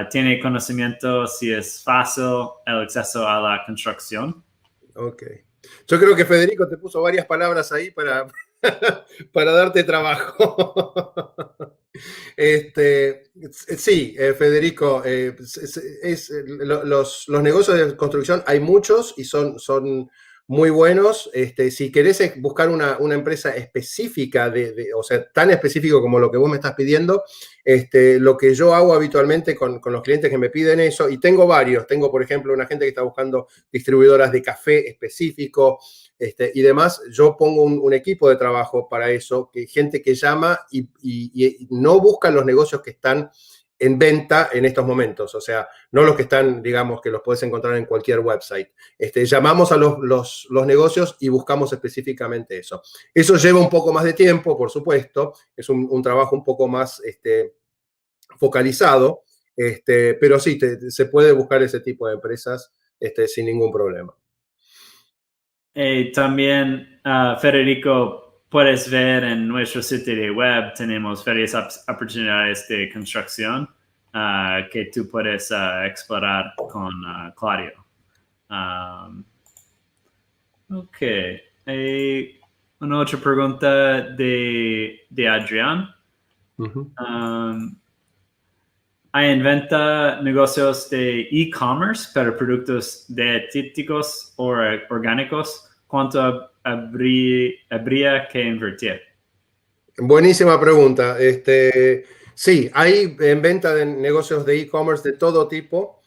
¿Tiene conocimiento si es fácil el acceso a la construcción? Ok. Yo creo que Federico te puso varias palabras ahí para darte trabajo. Sí, Federico, los negocios de construcción hay muchos y son muy buenos. Si querés buscar una empresa específica, o sea, tan específico como lo que vos me estás pidiendo, lo que yo hago habitualmente con los clientes que me piden eso, y tengo varios, tengo por ejemplo una gente que está buscando distribuidoras de café específico, y demás, yo pongo un equipo de trabajo para eso, gente que llama y no busca los negocios que están en venta en estos momentos, o sea, no los que están, digamos, que los puedes encontrar en cualquier website. Llamamos a los negocios y buscamos específicamente eso. Eso lleva un poco más de tiempo, por supuesto, es un trabajo un poco más focalizado, pero sí, se puede buscar ese tipo de empresas sin ningún problema. También, Federico, puedes ver en nuestro sitio de web, tenemos varias oportunidades de construcción que tú puedes explorar con Claudio. Ok. Una otra pregunta de Adrián. ¿Hay en venta negocios de e-commerce para productos dietéticos o orgánicos? ¿Cuánto habría que invertir? Buenísima pregunta. Sí, hay en venta de negocios de e-commerce de todo tipo.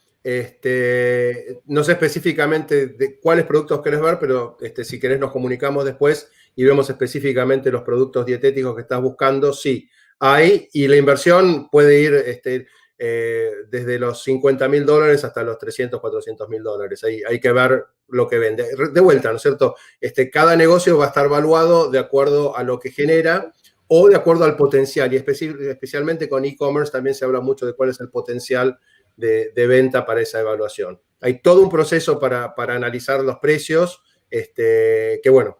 No sé específicamente de cuáles productos querés ver, pero si querés nos comunicamos después y vemos específicamente los productos dietéticos que estás buscando. Sí, hay, y la inversión puede ir desde los $50,000 hasta los $300,000, $400,000. Hay que ver lo que vende. De vuelta, ¿no es cierto? Cada negocio va a estar evaluado de acuerdo a lo que genera o de acuerdo al potencial, y especialmente con e-commerce también se habla mucho de cuál es el potencial de venta para esa evaluación. Hay todo un proceso para analizar los precios, que bueno,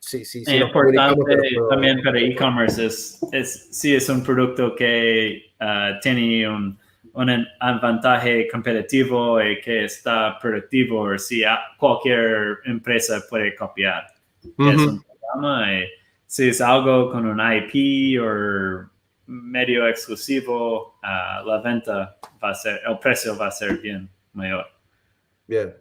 si nos comunicamos. Importante también para e-commerce si es un producto que tiene un avantaje competitivo y que está productivo, o si cualquier empresa puede copiar. Es un programa, si es algo con un IP o medio exclusivo, la venta el precio va a ser bien mayor. Bien.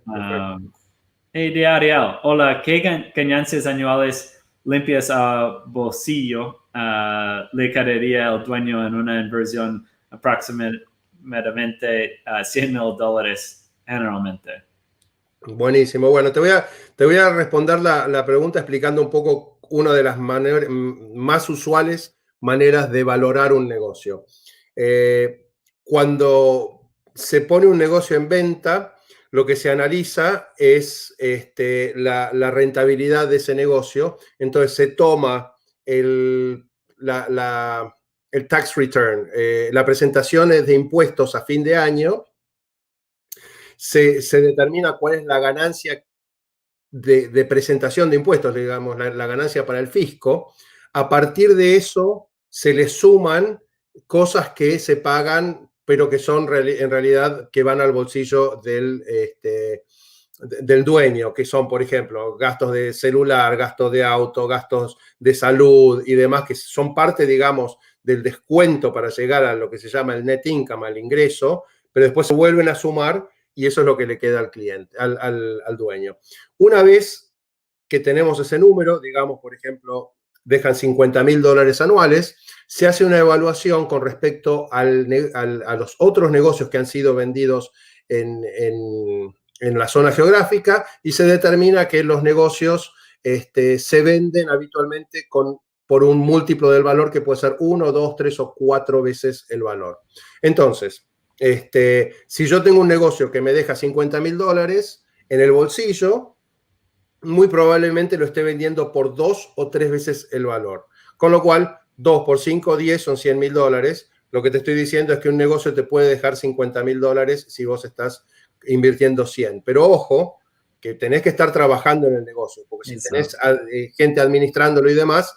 Hey, de Ariel, hola, ¿qué ganancias anuales limpias a bolsillo le quedaría al dueño en una inversión aproximadamente $100,000 generalmente? Buenísimo. Bueno, te voy a responder la pregunta explicando un poco una de las más usuales maneras de valorar un negocio. Cuando se pone un negocio en venta, lo que se analiza es la rentabilidad de ese negocio. Entonces se toma el tax return, la presentación de impuestos a fin de año. Se determina cuál es la ganancia de presentación de impuestos, digamos, la ganancia para el fisco. A partir de eso se le suman cosas que se pagan, pero que son en realidad que van al bolsillo del dueño, que son, por ejemplo, gastos de celular, gastos de auto, gastos de salud y demás, que son parte, digamos, del descuento para llegar a lo que se llama el net income, al ingreso, pero después se vuelven a sumar y eso es lo que le queda al cliente, al dueño. Una vez que tenemos ese número, digamos, por ejemplo, dejan $50,000 anuales, se hace una evaluación con respecto a los otros negocios que han sido vendidos en la zona geográfica y se determina que los negocios se venden habitualmente por un múltiplo del valor que puede ser 1, 2, 3 o 4 veces el valor. Entonces, si yo tengo un negocio que me deja $50,000 en el bolsillo, muy probablemente lo esté vendiendo por 2 o 3 veces el valor. Con lo cual, 2 por 5, 10 son $100,000. Lo que te estoy diciendo es que un negocio te puede dejar $50,000 si vos estás invirtiendo 100. Pero ojo, que tenés que estar trabajando en el negocio, porque si tenés gente administrándolo y demás,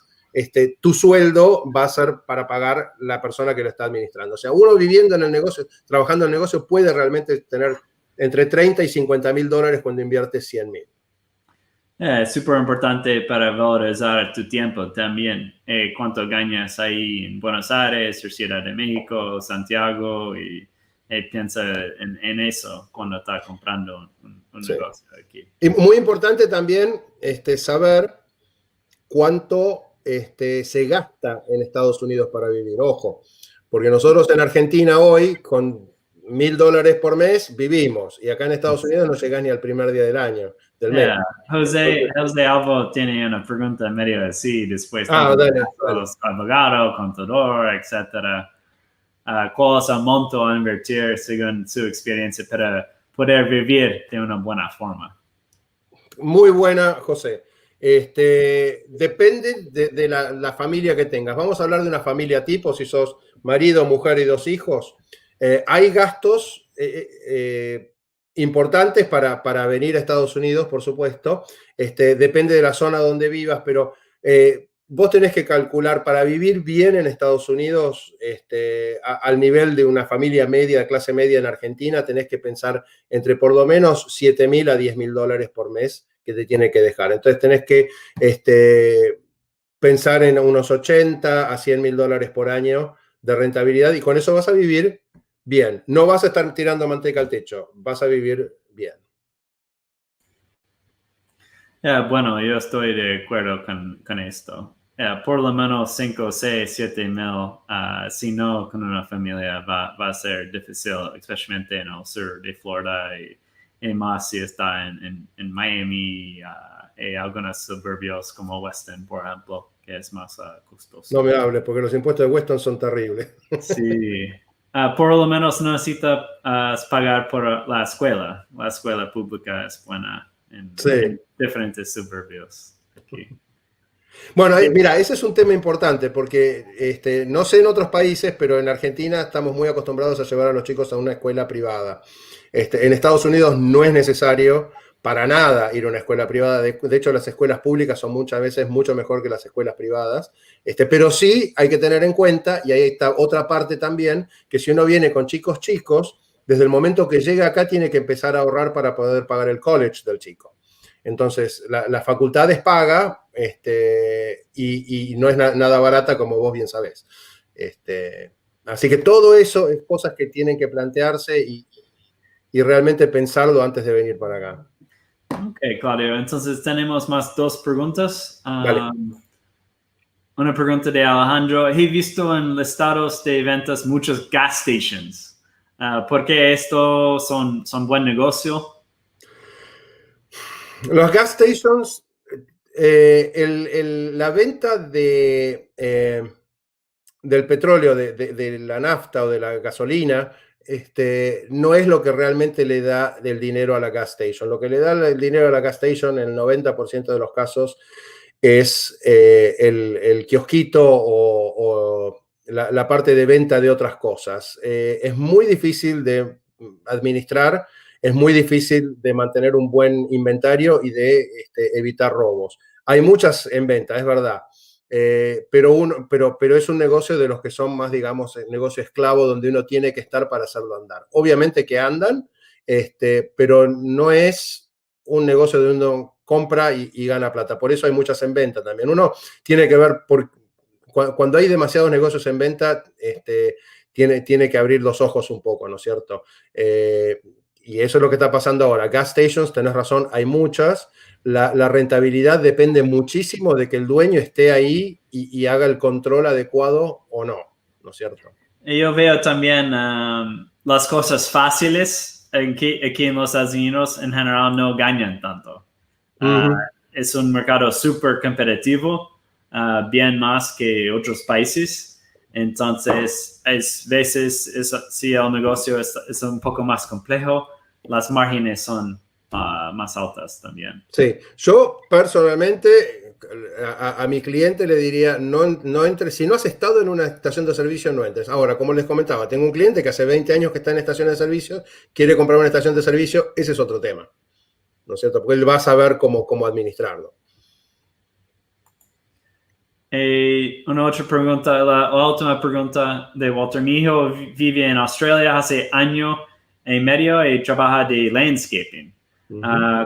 tu sueldo va a ser para pagar la persona que lo está administrando. O sea, uno viviendo en el negocio, trabajando en el negocio, puede realmente tener entre 30 y $50,000 cuando invierte 100,000. Es súper importante para valorizar tu tiempo también. Cuánto ganas ahí en Buenos Aires, Ciudad de México, Santiago, y piensa en eso cuando está comprando un negocio aquí. Y muy importante también saber cuánto se gasta en Estados Unidos para vivir. Ojo, porque nosotros en Argentina hoy con $1,000 por mes vivimos y acá en Estados Unidos no llegás ni al primer día del año, del mes. José Alvo tiene una pregunta medio así después dale. Abogado, contador, etcétera. ¿Cuál es el monto a invertir según su experiencia para poder vivir de una buena forma? Muy buena, José. Depende de la familia que tengas. Vamos a hablar de una familia tipo, si sos marido, mujer y 2 hijos. Hay gastos importantes para venir a Estados Unidos, por supuesto. Depende de la zona donde vivas, pero vos tenés que calcular para vivir bien en Estados Unidos, al nivel de una familia media, de clase media en Argentina, tenés que pensar entre por lo menos $7,000 a $10,000 por mes que te tiene que dejar. Entonces tenés que pensar en unos $80,000 a $100,000 por año de rentabilidad y con eso vas a vivir bien. No vas a estar tirando manteca al techo, vas a vivir bien. Bueno, yo estoy de acuerdo con esto. Por lo menos 5, 6, 7 mil, si no con una familia va a ser difícil, especialmente en el sur de Florida y más si está en Miami y algunos suburbios como Weston, por ejemplo, que es más costoso. No me hables, porque los impuestos de Weston son terribles. Sí. Por lo menos no necesita pagar por la escuela. La escuela pública es buena en diferentes suburbios aquí. Bueno, mira, ese es un tema importante porque no sé en otros países, pero en Argentina estamos muy acostumbrados a llevar a los chicos a una escuela privada. En Estados Unidos no es necesario para nada ir a una escuela privada. De hecho, las escuelas públicas son muchas veces mucho mejor que las escuelas privadas. Pero sí hay que tener en cuenta, y ahí está otra parte también, que si uno viene con chicos, desde el momento que llega acá tiene que empezar a ahorrar para poder pagar el college del chico. Entonces, la facultad es paga y no es nada barata, como vos bien sabés. Así que todo eso es cosas que tienen que plantearse y realmente pensarlo antes de venir para acá. Ok, Claudio. Entonces tenemos más 2 preguntas. Vale. Una pregunta de Alejandro. He visto en listados de ventas muchos gas stations. ¿Por qué estos son buen negocio? Los gas stations, la venta del petróleo, de la nafta o de la gasolina, no es lo que realmente le da el dinero a la gas station. Lo que le da el dinero a la gas station en el 90% de los casos es el kiosquito o la parte de venta de otras cosas. Es muy difícil de administrar, es muy difícil de mantener un buen inventario y de evitar robos. Hay muchas en venta, es verdad. Pero es un negocio de los que son más, digamos, negocio esclavo donde uno tiene que estar para hacerlo andar. Obviamente que andan, pero no es un negocio donde uno compra y gana plata. Por eso hay muchas en venta también. Uno tiene que ver, cuando hay demasiados negocios en venta, tiene que abrir los ojos un poco, ¿no es cierto? Y eso es lo que está pasando ahora. Gas stations, tenés razón, hay muchas. La rentabilidad depende muchísimo de que el dueño esté ahí y haga el control adecuado o no, ¿no es cierto? Yo veo también las cosas fáciles aquí en los Estados Unidos en general no ganan tanto. Es un mercado súper competitivo, bien más que otros países. Entonces, si el negocio es un poco más complejo, las márgenes son más altas también. Sí, yo personalmente a mi cliente le diría, no entres, si no has estado en una estación de servicio, no entres. Ahora, como les comentaba, tengo un cliente que hace 20 años que está en estaciones de servicio, quiere comprar una estación de servicio, ese es otro tema, ¿no es cierto? Porque él va a saber cómo administrarlo. Una otra pregunta, la última pregunta de Walter. Mi hijo vive en Australia hace año y medio y trabaja de landscaping.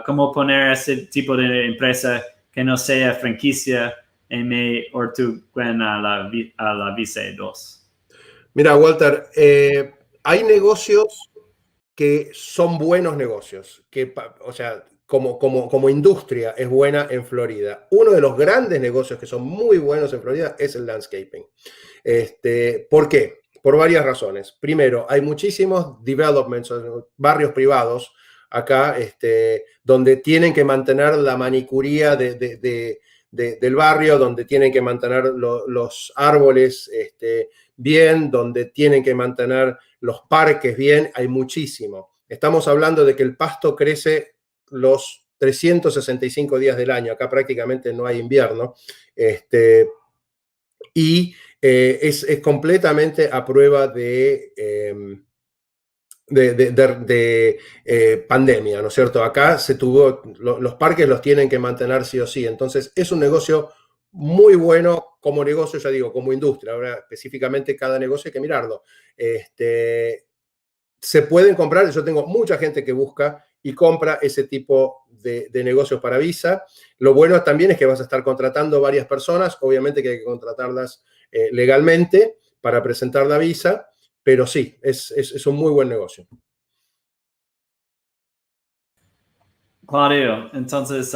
¿Cómo poner ese tipo de empresa que no sea franquicia en mi Ortuguen a la Visa 2? Mira, Walter, hay negocios que son buenos negocios, o sea, como industria es buena en Florida. Uno de los grandes negocios que son muy buenos en Florida es el landscaping. ¿Por qué? Por varias razones. Primero, hay muchísimos developments, barrios privados acá, donde tienen que mantener la manicuría del barrio, donde tienen que mantener los árboles bien, donde tienen que mantener los parques bien, hay muchísimo. Estamos hablando de que el pasto crece los 365 días del año, acá prácticamente no hay invierno, y es completamente a prueba de pandemia, ¿no es cierto? Acá los parques los tienen que mantener sí o sí, entonces es un negocio muy bueno como negocio, ya digo, como industria. Ahora, específicamente cada negocio hay que mirarlo. Se pueden comprar, yo tengo mucha gente que busca y compra ese tipo de negocios para Visa. Lo bueno también es que vas a estar contratando varias personas, obviamente que hay que contratarlas legalmente para presentar la Visa, pero sí, es un muy buen negocio. Claudio, entonces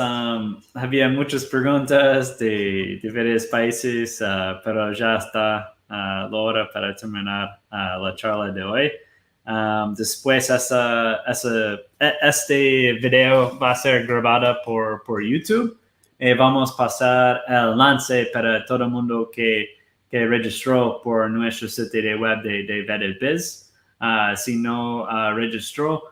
había muchas preguntas de varios países, pero ya está la hora para terminar la charla de hoy. Después este video va a ser grabado por YouTube. Vamos a pasar el lance para todo el mundo que registró por nuestro sitio de web de Vetted Biz. Si no registró,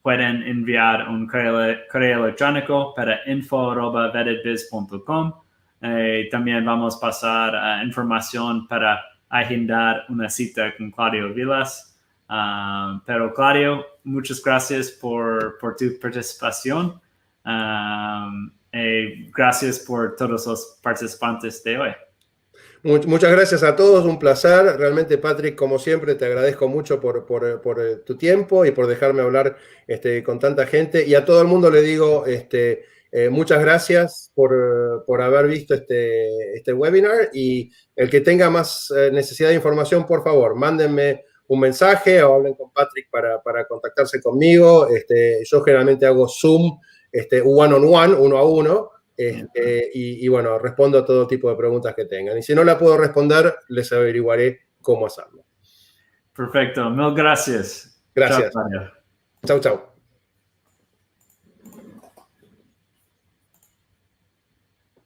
pueden enviar un correo electrónico para info@vettedbiz.com. También vamos a pasar información para agendar una cita con Claudio Vilas. Pero Claudio, muchas gracias por tu participación. Gracias por todos los participantes de hoy. Muchas gracias a todos, un placer. Realmente, Patrick, como siempre, te agradezco mucho por tu tiempo y por dejarme hablar con tanta gente. Y a todo el mundo le digo muchas gracias por haber visto este webinar. Y el que tenga más necesidad de información, por favor, mándenme un mensaje o hablen con Patrick para contactarse conmigo. Yo generalmente hago Zoom one-on-one, uno a uno. Y bueno, respondo a todo tipo de preguntas que tengan. Y si no la puedo responder, les averiguaré cómo hacerlo. Perfecto. Mil gracias. Gracias. Chao, Claudio. Chau, chau.